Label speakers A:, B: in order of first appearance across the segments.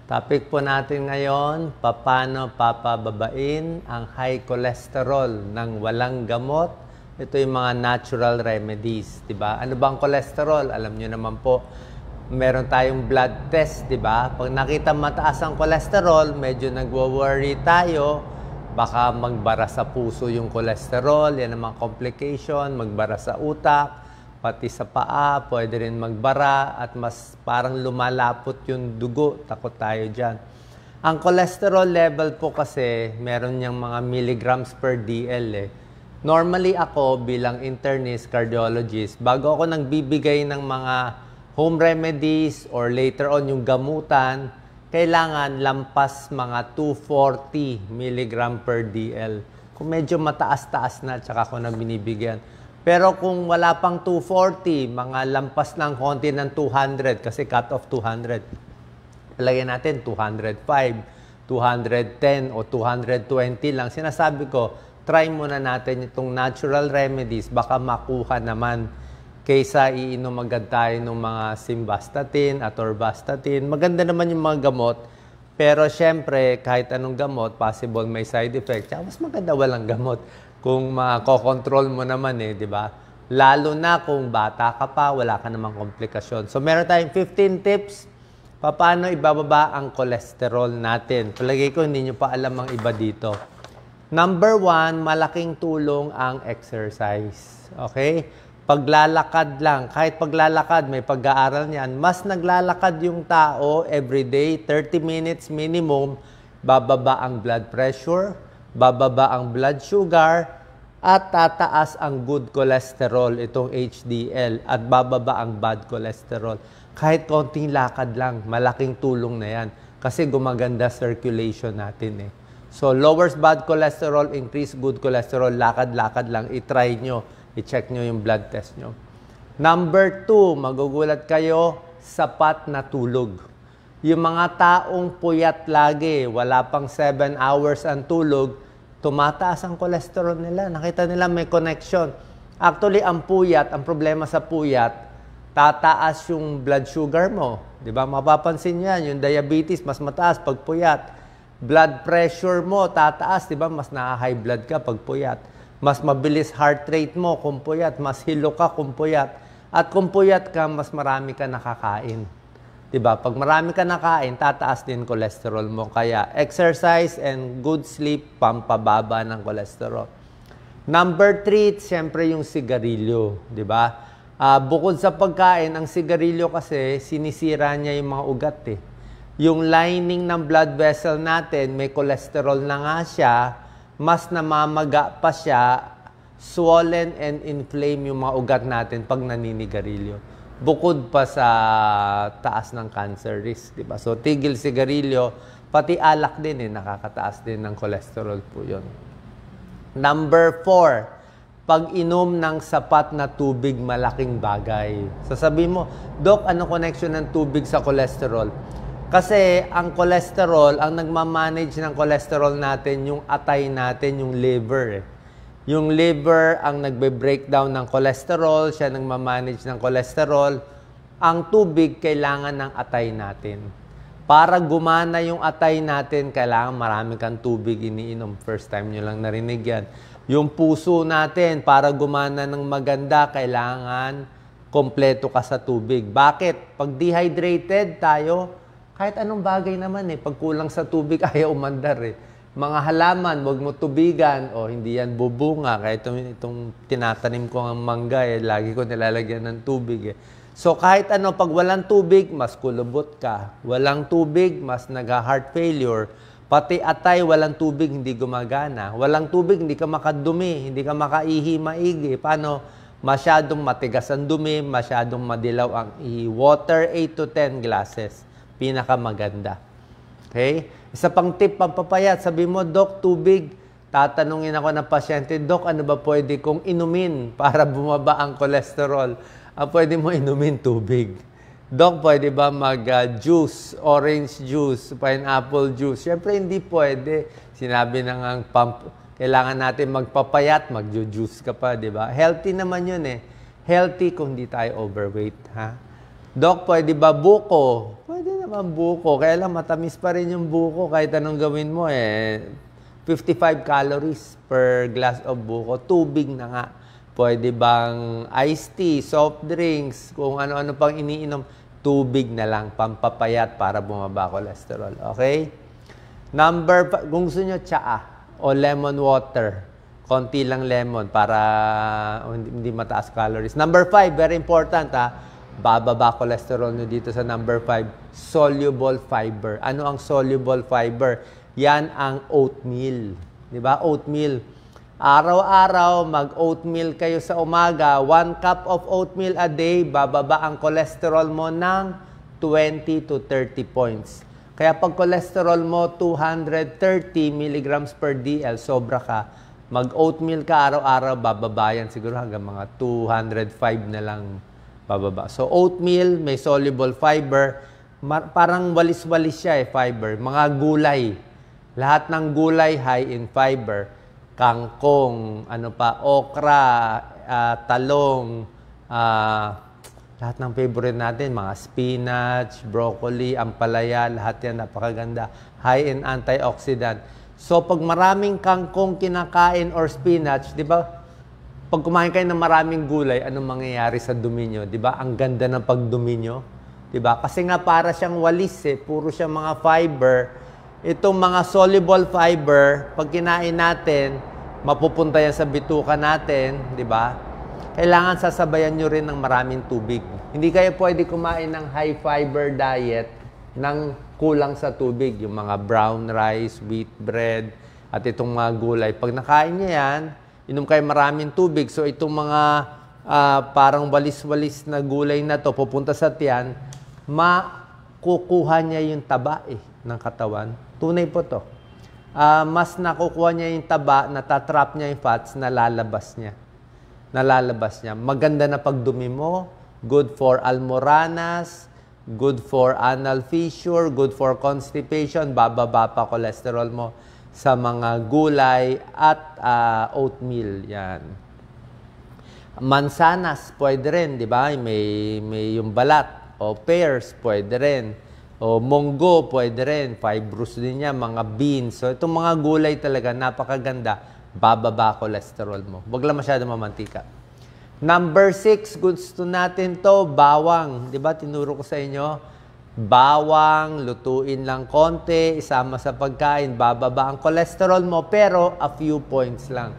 A: Topic po natin ngayon, paano papababain ang high cholesterol ng walang gamot. Ito yung mga natural remedies, di ba? Ano ba ang cholesterol? Alam nyo naman po, meron tayong blood test, di ba? Pag nakita mataas ang cholesterol, medyo nagwo-worry tayo, baka magbara sa puso yung cholesterol, yan ang mga complication, magbara sa utak, pati sa paa, pwede rin magbara at mas parang lumalapot yung dugo. Takot tayo dyan. Ang cholesterol level po kasi, meron niyang mga milligrams per DL eh. Normally ako bilang internist, cardiologist, bago ako nagbibigay ng mga home remedies or later on yung gamutan, kailangan lampas mga 240 milligram per DL. Kung medyo mataas-taas na, tsaka ako na binibigyan. Pero kung wala pang 240, mga lampas ng konti ng 200 kasi cut off 200. Lagyan natin 205, 210 o 220 lang. Sinasabi ko, try muna natin itong natural remedies, baka makuha naman kaysa iinom agad tayo ng mga simvastatin, atorvastatin. Maganda naman yung mga gamot, pero syempre kahit anong gamot, possible may side effect. Tsaka mas maganda walang gamot. Kung makokontrol mo naman di ba? Lalo na kung bata ka pa, wala ka namang komplikasyon. So, meron tayong 15 tips paano ibababa ang cholesterol natin. Palagay ko, hindi nyo pa alam ang iba dito. Number 1, malaking tulong ang exercise. Okay? Paglalakad lang. Kahit paglalakad, may pag-aaral niyan. Mas naglalakad yung tao everyday, 30 minutes minimum, bababa ang blood pressure, bababa ang blood sugar, at tataas ang good cholesterol, itong HDL, at bababa ang bad cholesterol. Kahit konting lakad lang, malaking tulong na yan. Kasi gumaganda circulation natin So, lowers bad cholesterol, increase good cholesterol, lakad-lakad lang, itry nyo, i-check nyo yung blood test nyo. Number 2, magugulat kayo, sapat na tulog. Yung mga taong puyat lagi, wala pang 7 hours ang tulog, tumataas ang cholesterol nila. Nakita nila may connection. Actually, ang puyat, ang problema sa puyat, tataas yung blood sugar mo. Di ba? Mapapansin yan, yung diabetes, mas mataas pag puyat. Blood pressure mo, tataas. Di ba? Mas na-high blood ka pag puyat. Mas mabilis heart rate mo kung puyat. Mas hilo ka kung puyat. At kung puyat ka, mas marami ka nakakain. Diba? Pag marami ka nakain, tataas din cholesterol mo. Kaya exercise and good sleep, pampababa ng cholesterol. Number 3, siyempre yung sigarilyo. Diba? Bukod sa pagkain, ang sigarilyo kasi, sinisira niya yung mga ugat Yung lining ng blood vessel natin, may cholesterol na nga siya, mas namamaga pa siya, swollen and inflame yung mga ugat natin pag naninigarilyo. Bukod pa sa taas ng cancer risk, di ba? So, tigil sigarilyo, pati alak din nakakataas din ng cholesterol po yun. Number 4, pag-inom ng sapat na tubig, malaking bagay. Sasabihin mo, Doc, ano connection ng tubig sa cholesterol? Kasi ang cholesterol, ang nagmamanage ng cholesterol natin, yung atay natin, yung liver Yung liver ang nagbe-breakdown ng cholesterol, siya nagmamanage ng cholesterol. Ang tubig, kailangan ng atay natin. Para gumana yung atay natin, kailangan marami kang tubig iniinom. First time nyo lang narinig yan. Yung puso natin, para gumana ng maganda, kailangan kompleto ka sa tubig. Bakit? Pag dehydrated tayo, kahit anong bagay naman pag kulang sa tubig, ayaw umandar Mga halaman, wag mo tubigan, hindi yan bubunga. Kaya itong tinatanim ko ang mangga, lagi ko nilalagyan ng tubig So kahit ano, pag walang tubig, mas kulubot ka. Walang tubig, mas nag-heart failure. Pati atay, walang tubig, hindi gumagana. Walang tubig, hindi ka makadumi, hindi ka makaihi maigi. Paano? Masyadong matigas ang dumi, masyadong madilaw ang ihi. Water, 8 to 10 glasses. Pinakamaganda. Okay? Isa pang tip, pampapayat. Sabi mo, Doc, tubig. Tatanungin ako ng pasyente, Doc, ano ba pwede kong inumin para bumaba ang cholesterol? Pwede mo inumin tubig. Doc, pwede ba mag-juice, orange juice, pineapple juice? Siyempre, hindi pwede. Sinabi na nga, kailangan natin magpapayat, mag-juice ka pa, di ba? Healthy naman yun Healthy kung hindi tayo overweight, ha? Doc, pwede ba buko? Pwede naman buko. Kaya lang matamis pa rin yung buko kahit anong gawin mo eh. 55 calories per glass of buko. Tubig na nga. Pwede bang iced tea, soft drinks, kung ano-ano pang iniinom, tubig na lang, pampapayat para bumaba cholesterol. Okay? Kung gusto nyo, tsaa o lemon water. Konti lang lemon para hindi mataas calories. Number 5, very important ha. Bababa cholesterol nyo dito sa number 5, soluble fiber. Ano ang soluble fiber? Yan ang oatmeal. Di ba? Oatmeal. Araw-araw, mag-oatmeal kayo sa umaga. 1 cup of oatmeal a day, bababa ang cholesterol mo ng 20 to 30 points. Kaya pag cholesterol mo 230 milligrams per DL, sobra ka. Mag-oatmeal ka araw-araw, bababa yan siguro hanggang mga 205 na lang bababa. So, oatmeal, may soluble fiber. Parang walis-walis siya fiber. Mga gulay. Lahat ng gulay, high in fiber. Kangkong, okra, talong, lahat ng favorite natin, mga spinach, broccoli, ampalaya, lahat yan napakaganda. High in antioxidant. So, pag maraming kangkong kinakain or spinach, di ba? Pag kumain kayo ng maraming gulay, anong mangyayari sa dumi nyo? Di ba? Ang ganda ng pagdumi nyo. Di ba? Kasi nga para siyang walis puro siyang mga fiber. Itong mga soluble fiber, pag kinain natin, mapupunta yan sa bituka natin, di ba? Kailangan sasabayan nyo rin ng maraming tubig. Hindi kayo pwede kumain ng high fiber diet ng kulang sa tubig. Yung mga brown rice, wheat bread, at itong mga gulay. Pag nakain nyo yan, inom kayo maraming tubig. So itong mga parang walis-walis na gulay na to, pupunta sa tiyan, makukuha niya yung taba ng katawan. Tunay po to. Mas nakukuha niya yung taba, natatrap niya yung fats, nalalabas niya. Maganda na pagdumi mo, good for almoranas, good for anal fissure, good for constipation, bababa pa cholesterol mo sa mga gulay at oatmeal. Yan. Mansanas, pwede rin, di ba? May yung balat. O pears, pwede rin. O monggo, pwede rin. Fibrous din yan, mga beans. So, itong mga gulay talaga, napakaganda. Bababa cholesterol mo. Huwag lang masyado mamantika. Number 6, gusto natin to, bawang. Di ba? Tinuro ko sa inyo. Bawang, lutuin lang konti, isama sa pagkain, bababa ang cholesterol mo, pero a few points lang.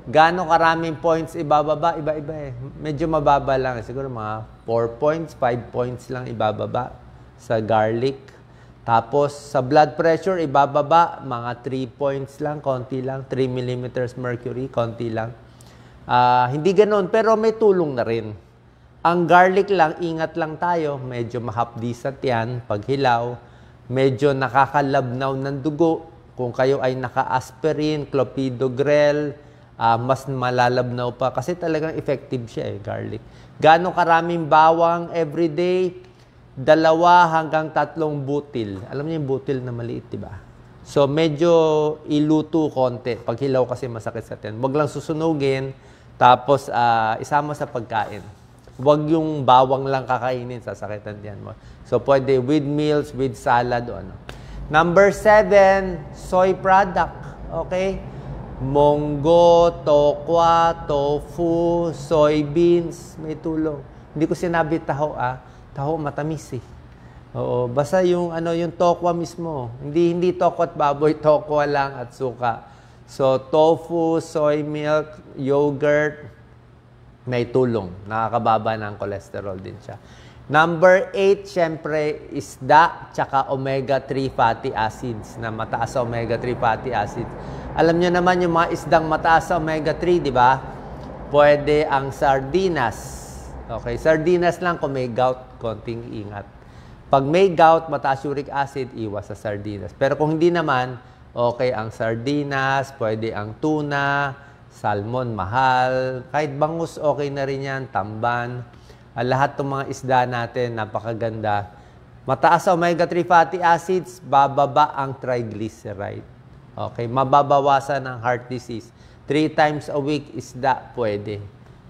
A: Gaano karaming points ibababa? Iba-iba Medyo mababa lang. Siguro mga 4 points, 5 points lang ibababa sa garlic. Tapos, sa blood pressure, ibababa mga 3 points lang, konti lang. 3 millimeters mercury, konti lang. Hindi ganoon, pero may tulong na rin. Ang garlic lang, ingat lang tayo. Medyo mahapdisat yan pag hilaw. Medyo nakakalabnaw ng dugo. Kung kayo ay naka-aspirin, clopidogrel, mas malalabnaw pa. Kasi talagang effective siya garlic. Gaano karaming bawang everyday? 2 hanggang 3 butil. Alam niyo yung butil na maliit, di ba? So, medyo iluto konti. Pag hilaw kasi masakit sa tiyan. Huwag lang susunugin. Tapos, isama sa pagkain. Huwag yung bawang lang kakainin, sasakitan diyan mo. So, pwede with meals, with salad, o ano. Number 7, soy product. Okay? Monggo, tokwa, tofu, soybeans, may tulong. Hindi ko sinabi taho, Taho matamis Oo, basta yung yung tokwa mismo. Hindi tokwa at baboy, tokwa lang at suka. So, tofu, soy milk, yogurt, may tulong. Nakakababa ng cholesterol din siya. Number 8, syempre, isda, tsaka omega-3 fatty acids, na mataas sa omega-3 fatty acids. Alam nyo naman yung mga isdang mataas sa omega-3, di ba? Pwede ang sardinas. Okay, sardinas lang kung may gout, konting ingat. Pag may gout, mataas uric acid, iwas sa sardinas. Pero kung hindi naman, okay ang sardinas, pwede ang tuna, salmon, mahal. Kahit bangus, okay na rin yan. Tamban. Lahat ng mga isda natin, napakaganda. Mataas sa omega-3 fatty acids, bababa ang triglyceride. Okay, mababawasan ang heart disease. 3 times a week isda, pwede.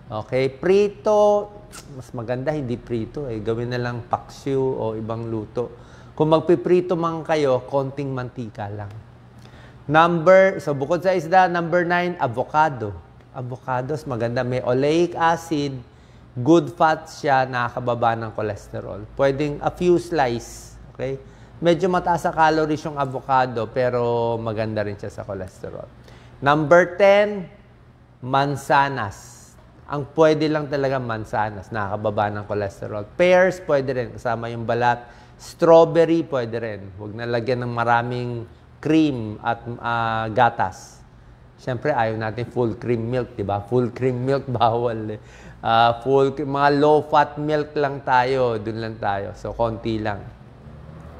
A: Okay, prito, mas maganda hindi prito eh. Gawin na lang paksiw o ibang luto. Kung magpiprito man kayo, konting mantika lang. So bukod sa isda, number 9, avocado. Avocados, maganda. May oleic acid, good fat siya, nakakababa ng cholesterol. Pwedeng a few slice, okay? Medyo mataas sa calories yung avocado, pero maganda rin siya sa cholesterol. Number 10, mansanas. Ang pwede lang talaga mansanas, nakakababa ng cholesterol. Pears, pwede rin, kasama yung balat. Strawberry, pwede rin. Huwag na lagyan ng maraming cream at gatas. Siyempre, ayaw natin full cream milk, di ba? Full cream milk, bawal eh. Mga low-fat milk lang tayo, dun lang tayo. So, konti lang.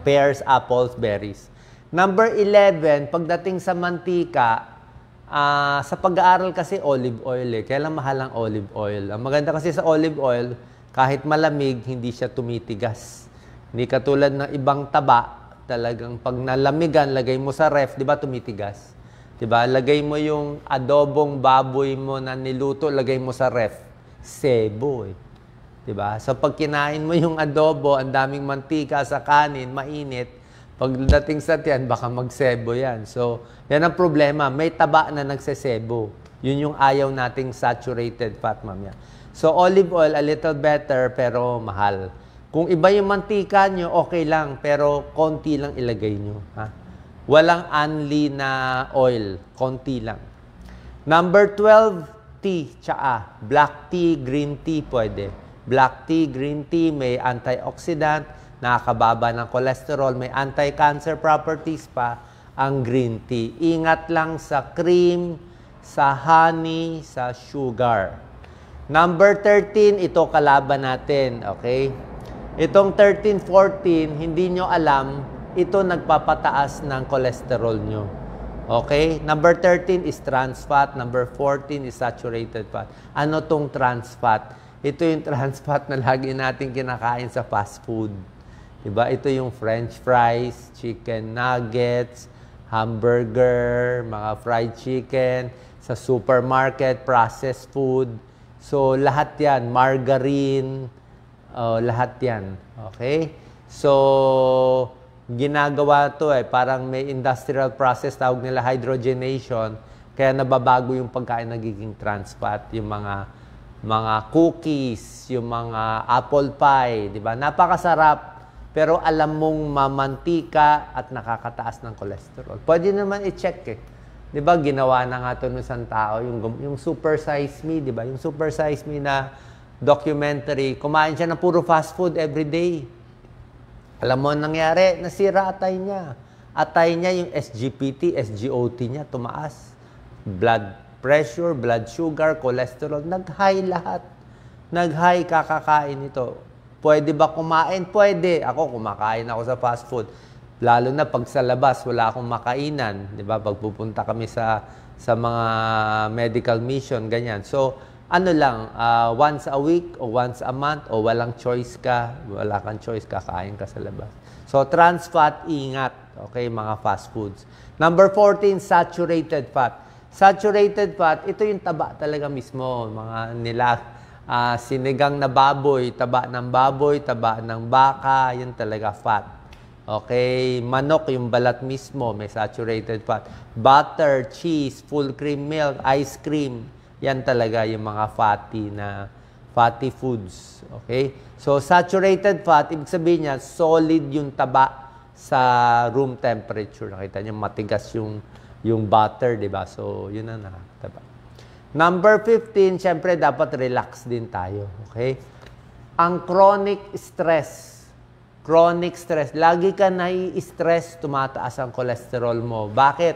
A: Pears, apples, berries. Number 11, pagdating sa mantika, sa pag-aaral kasi olive oil eh. Kaya lang mahal ang olive oil. Ang maganda kasi sa olive oil, kahit malamig, hindi siya tumitigas. Hindi katulad ng ibang taba, talagang pag nalamigan, lagay mo sa ref, di ba tumitigas? Di ba? Lagay mo yung adobong baboy mo na niluto, lagay mo sa ref. Sebo eh. Di ba? So pag kinain mo yung adobo, ang daming mantika sa kanin, mainit, pagdating sa tiyan, baka magsebo yan. So, yan ang problema. May taba na nagsesebo. Yun yung ayaw nating saturated fat, mamaya. So, olive oil, a little better, pero mahal. Kung iba yung mantika nyo, okay lang, pero konti lang ilagay nyo. Ha? Walang unli na oil. Konti lang. Number 12, tea, tsaa. Black tea, green tea, pwede. Black tea, green tea, may antioxidant, nakakababa ng cholesterol, may anti-cancer properties pa ang green tea. Ingat lang sa cream, sa honey, sa sugar. Number 13, ito kalaban natin, okay? Itong 13, 14, hindi nyo alam, ito nagpapataas ng cholesterol nyo. Okay? Number 13 is trans fat. Number 14 is saturated fat. Ano tong trans fat? Ito yung trans fat na lagi natin kinakain sa fast food. Diba? Ito yung french fries, chicken nuggets, hamburger, mga fried chicken, sa supermarket, processed food. So, lahat yan. Margarine, lahat yan. Okay? So, ginagawa to eh. Parang may industrial process, tawag nila hydrogenation. Kaya nababago yung pagkain nagiging trans fat. Yung mga cookies, yung mga apple pie. Diba? Napakasarap. Pero alam mong mamantika at nakakataas ng cholesterol. Pwede naman i-check eh. Di ba, ginawa na nga ito ng isang tao, yung Super Size Me, di ba? Yung Super Size Me na documentary, kumain siya ng puro fast food every day. Alam mo ang nangyari? Nasira atay niya. Atay niya yung SGPT, SGOT niya, tumaas. Blood pressure, blood sugar, cholesterol, nag-high lahat. Nag-high kakakain ito. Pwede ba kumain? Pwede. Ako, kumakain ako sa fast food. Lalo na pag sa labas, wala akong makainan. Di ba? Pag pupunta kami sa mga medical mission, ganyan. So, ano lang, once a week o once a month o walang choice ka, wala kang choice, kakain ka sa labas. So, trans fat, ingat. Okay, mga fast foods. Number 14, saturated fat. Saturated fat, ito yung taba talaga mismo. Mga sinigang na baboy, taba ng baka, yun talaga fat. Okay, manok, yung balat mismo, may saturated fat. Butter, cheese, full cream milk, ice cream, yan talaga yung mga fatty foods. Okay? So, saturated fat, ibig sabihin niya, solid yung taba sa room temperature. Nakita niyo, matigas yung butter, di ba? So, yun ang nakataba. Number 15, syempre dapat relax din tayo. Okay? Ang chronic stress, lagi ka nai-stress, tumataas ang cholesterol mo. Bakit?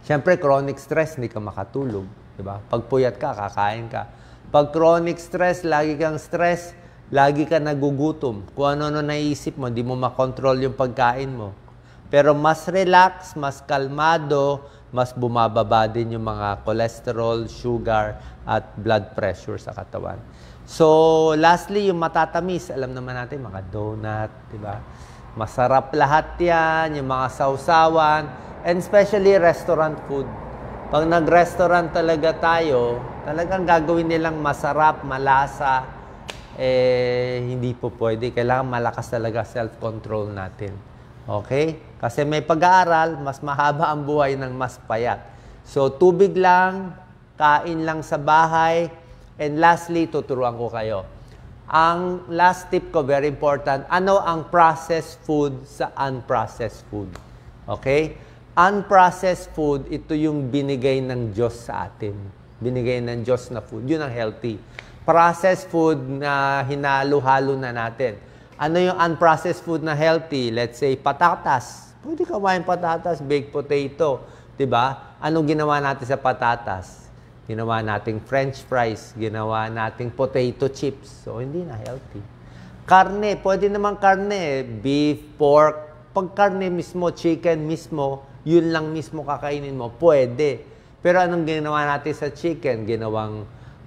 A: Syempre, chronic stress, hindi ka makatulog. Diba? Pag puyat ka, kakain ka. Pag chronic stress, lagi kang stress, lagi ka nagugutom. Kung ano-ano naisip mo, hindi mo makontrol yung pagkain mo. Pero mas relax, mas kalmado, mas bumababa din yung mga cholesterol, sugar, at blood pressure sa katawan. So, lastly, yung matatamis. Alam naman natin, mga donut, di ba? Masarap lahat yan, yung mga sausawan, and especially restaurant food. Pag nag-restaurant talaga tayo, talagang gagawin nilang masarap, malasa, hindi po pwede. Kailangan malakas talaga self-control natin. Okay? Kasi may pag-aaral, mas mahaba ang buhay ng mas payat. So, tubig lang, kain lang sa bahay, and lastly, tuturuan ko kayo. Ang last tip ko, very important, ano ang processed food sa unprocessed food? Okay? Unprocessed food, ito yung binigay ng Diyos sa atin. Binigay ng Diyos na food. Yun ang healthy. Processed food na hinalo-halo na natin. Ano yung unprocessed food na healthy? Let's say, patatas. Pwede ka kumain patatas, baked potato. Diba? Anong ginawa natin sa patatas? Ginawa nating french fries. Ginawa nating potato chips. So, hindi na healthy. Karne. Pwede naman karne. Beef, pork. Pag karne mismo, chicken mismo, yun lang mismo kakainin mo. Pwede. Pero anong ginawa natin sa chicken? Ginawang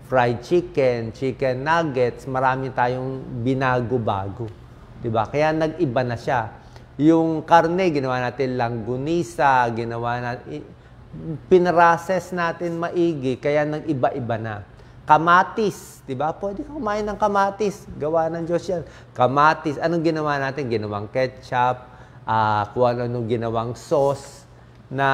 A: fried chicken, chicken nuggets. Marami tayong binago-bago. Diba? Kaya nag-iba na siya. Yung karne, ginawa natin langgunisa, ginawa natin, pinrases natin maigi, kaya nag-iba-iba na. Kamatis, di ba? Pwede kang kumain ng kamatis. Gawa ng Diyos yan. Kamatis, anong ginawa natin? Ginawang ketchup, kung ano ginawang sauce, na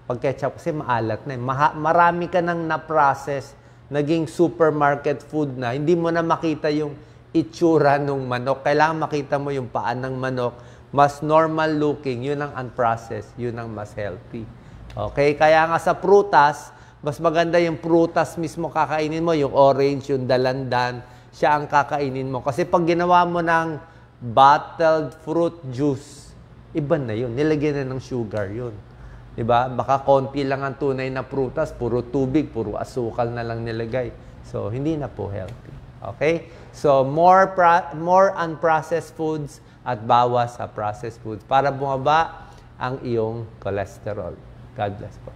A: pag ketchup kasi maalat na. Marami ka nang na-process, naging supermarket food na, hindi mo na makita yung itsura ng manok. Kailangan makita mo yung paan ng manok, mas normal looking, yun ang unprocessed, yun ang mas healthy. Okay? Kaya nga sa prutas, mas maganda yung prutas mismo kakainin mo, yung orange, yung dalandan, siya ang kakainin mo. Kasi pag ginawa mo ng bottled fruit juice, iba na yun. Nilagyan na ng sugar yun. Diba? Baka konti lang ang tunay na prutas, puro tubig, puro asukal na lang nilagay. So, hindi na po healthy. Okay? So, more unprocessed foods at bawas sa processed foods para bumaba ang iyong cholesterol. God bless po.